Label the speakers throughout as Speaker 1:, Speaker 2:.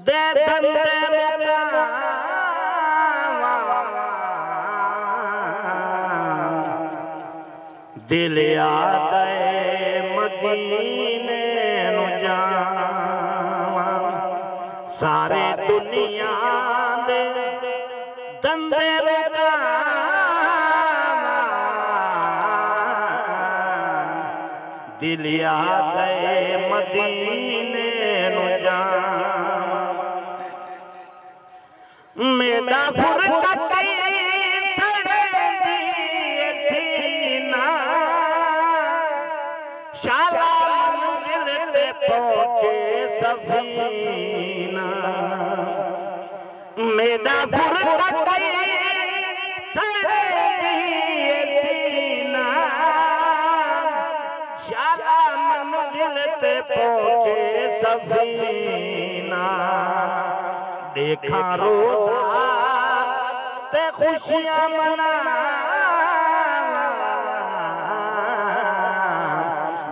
Speaker 1: दे धंधे दिल याद मदीने नु जावा सारे दुनिया दे धंधे दिल याद मदीने नु जावा मेरा फुरकत शाला मंजिल पे पहुंचे सफीना मेरा फुरकत सीना शाला मंजिल पे पहुंचे सफीना देखा रोज़ा ते खुशियां मना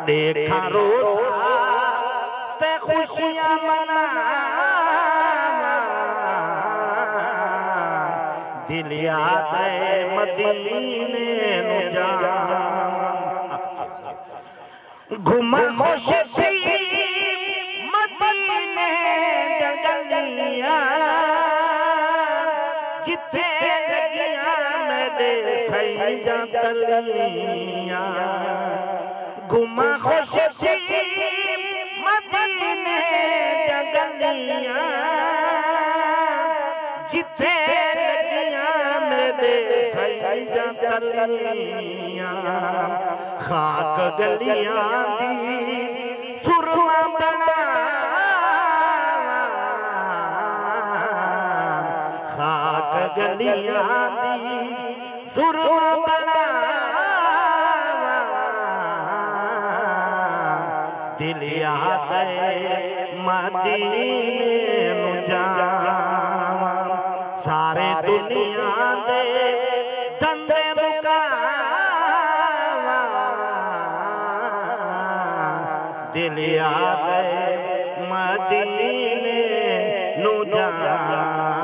Speaker 1: देखा रोज़ा ते खुशियां मना दिल याद मदीने नु जावा घुमा खुश थी मदीने जगलियां जिथे लगियां मेरे सैयदा तलियां घुमा खुश थी मदीने जगलियां जिथे लगियां मेरे सैयदा तलियां खाक गलियां दी सुरमा बना खाक गलियां दी सुरमा बना दिल याद मदीने नु जावा सारे दुनिया दे धंधे मुकावा दिल याद मदीने नु जावा।